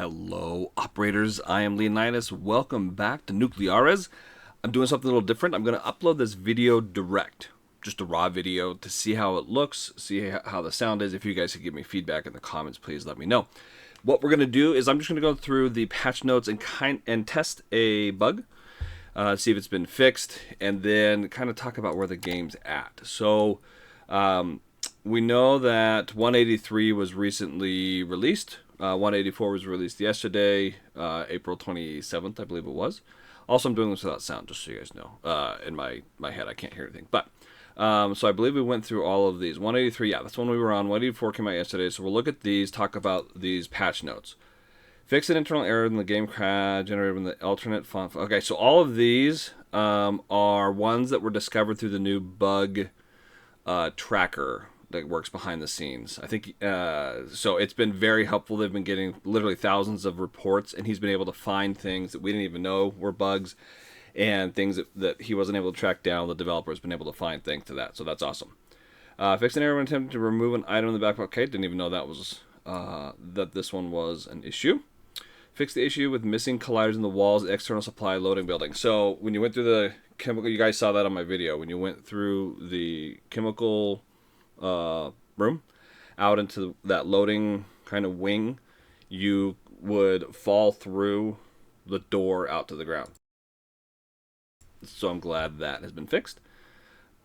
Hello, operators. I am Leonidas. Welcome back to Nucleares. I'm doing something a little different. I'm going to upload this video direct, just a raw video, to see how it looks, see how the sound is. If you guys could give me feedback in the comments, please let me know. What we're going to do is I'm just going to go through the patch notes and test a bug, see if it's been fixed, and then kind of talk about where the game's at. So we know that 183 was recently released. 184 was released yesterday, April 27th, I believe it was. Also, I'm doing this without sound, just so you guys know. In my head, I can't hear anything. But, so I believe we went through all of these. 183, yeah, that's when we were on. 184 came out yesterday, so we'll look at these, talk about these patch notes. Fix an internal error in the game crash generated when the alternate font. Okay, so all of these are ones that were discovered through the new bug tracker that works behind the scenes. I think so it's been very helpful. They've been getting literally thousands of reports, and he's been able to find things that we didn't even know were bugs, and things that he wasn't able to track down. The developer has been able to find things to that, so that's awesome. Fix an error when attempting to remove an item in the backpack. Okay, didn't even know that was that this one was an issue. Fix the issue with missing colliders in the walls, external supply loading building. So when you went through the chemical, you guys saw that on my video. When you went through the chemical room out into that loading kind of wing, you would fall through the door out to the ground. So I'm glad that has been fixed.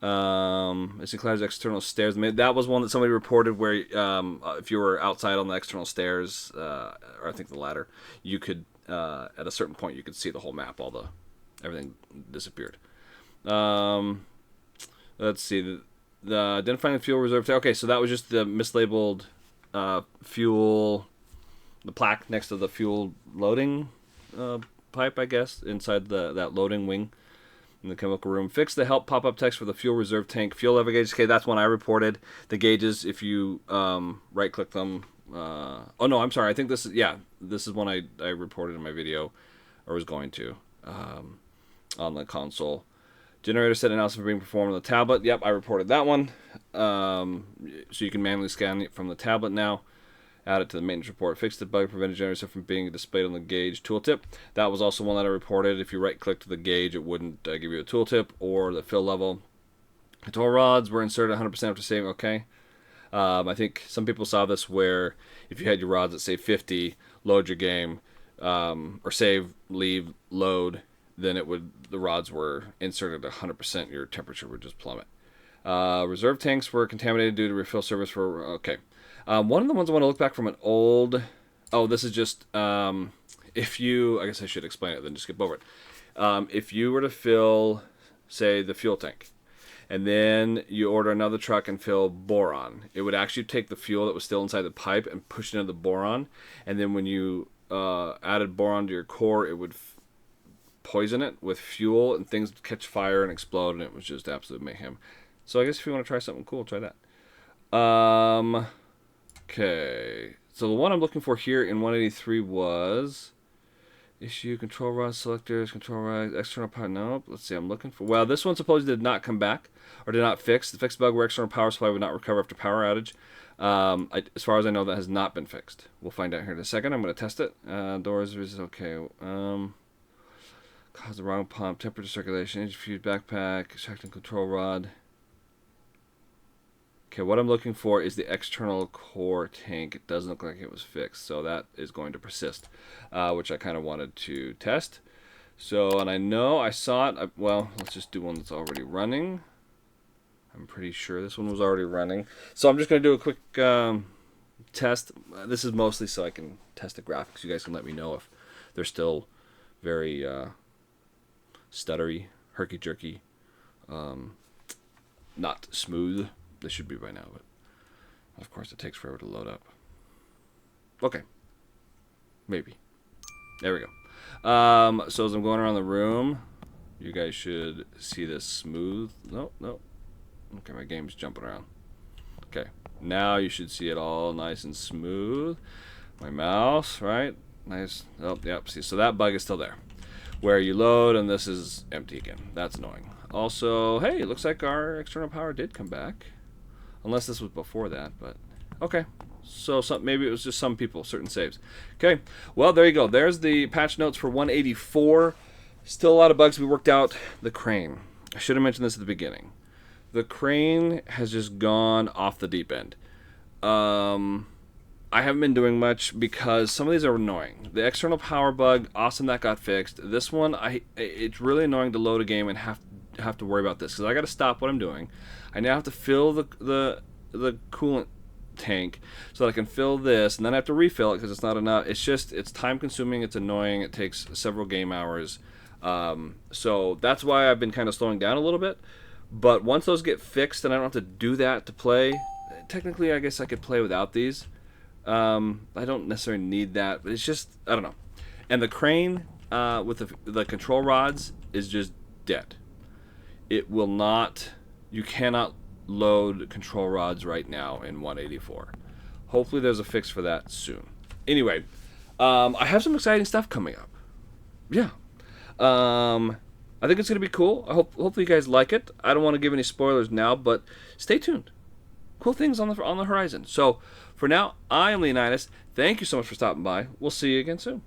Missing colliders, external stairs. That was one that somebody reported where if you were outside on the external stairs, or I think the ladder, you could at a certain point you could see the whole map. Everything disappeared. Let's see. The identifying the fuel reserve. Okay, so that was just the mislabeled fuel, the plaque next to the fuel loading pipe, I guess, inside that loading wing in the chemical room. Fix the help pop-up text for the fuel reserve tank. Fuel level gauges. Okay, that's one I reported. The gauges, if you right-click them. Oh, no, I'm sorry. I think this is one I reported in my video, or was going to, on the console. Generator set analysis being performed on the tablet. Yep, I reported that one. So you can manually scan it from the tablet now. Add it to the maintenance report. Fix the bug, prevented generator set from being displayed on the gauge tooltip. That was also one that I reported. If you right-click to the gauge, it wouldn't give you a tooltip or the fill level. Control rods were inserted 100% after saving. Okay. I think some people saw this where if you had your rods at say 50, load your game, or save, leave, load, then the rods were inserted at 100%. Your temperature would just plummet. Reserve tanks were contaminated due to refill service for. Okay. One of the ones I want to look back from an old. Oh, this is just if you. I guess I should explain it then just skip over it. If you were to fill, say, the fuel tank, and then you order another truck and fill boron, it would actually take the fuel that was still inside the pipe and push it into the boron, and then when you added boron to your core, it would poison it with fuel, and things would catch fire and explode, and it was just absolute mayhem. So I guess if you want to try something cool, try that. Okay, so the one I'm looking for here in 183 was issue control rod selectors, control rod external power. Nope. Let's see. I'm looking for. Well, this one supposedly did not come back or did not fix. The fixed bug where external power supply would not recover after power outage. As far as I know, that has not been fixed. We'll find out here in a second. I'm going to test it. Doors is okay. Cause the wrong pump, temperature circulation, engine fuse, backpack, extracting control rod. Okay, what I'm looking for is the external core tank. It doesn't look like it was fixed, so that is going to persist, which I kind of wanted to test. So, and I know I saw it. Well, let's just do one that's already running. I'm pretty sure this one was already running. So I'm just going to do a quick test. This is mostly so I can test the graphics. You guys can let me know if they're still very stuttery, herky-jerky, not smooth. They should be by now, but of course it takes forever to load up. Okay. Maybe. There we go. So as I'm going around the room, you guys should see this smooth. No. Okay, my game's jumping around. Okay. Now you should see it all nice and smooth. My mouse, right? Nice. Oh, yep. See, so that bug is still there. Where you load, and this is empty again. That's annoying. Also, hey, it looks like our external power did come back. Unless this was before that, but okay. So maybe it was just some people, certain saves. Okay, well, there you go. There's the patch notes for 184. Still a lot of bugs to be worked out. The crane. I should have mentioned this at the beginning. The crane has just gone off the deep end. I haven't been doing much because some of these are annoying. The external power bug, awesome, that got fixed. This one, it's really annoying to load a game and have to worry about this because I got to stop what I'm doing. I now have to fill the coolant tank so that I can fill this, and then I have to refill it because it's not enough. It's time consuming. It's annoying. It takes several game hours. So that's why I've been kind of slowing down a little bit. But once those get fixed and I don't have to do that to play, technically I guess I could play without these. I don't necessarily need that, but it's just, I don't know. And the crane with the control rods is just dead. It will not, you cannot load control rods right now in 184. Hopefully there's a fix for that soon. Anyway, I have some exciting stuff coming up. Yeah. I think it's going to be cool. Hopefully you guys like it. I don't want to give any spoilers now, but stay tuned. Cool things on the horizon. So, for now, I am Leonidas. Thank you so much for stopping by. We'll see you again soon.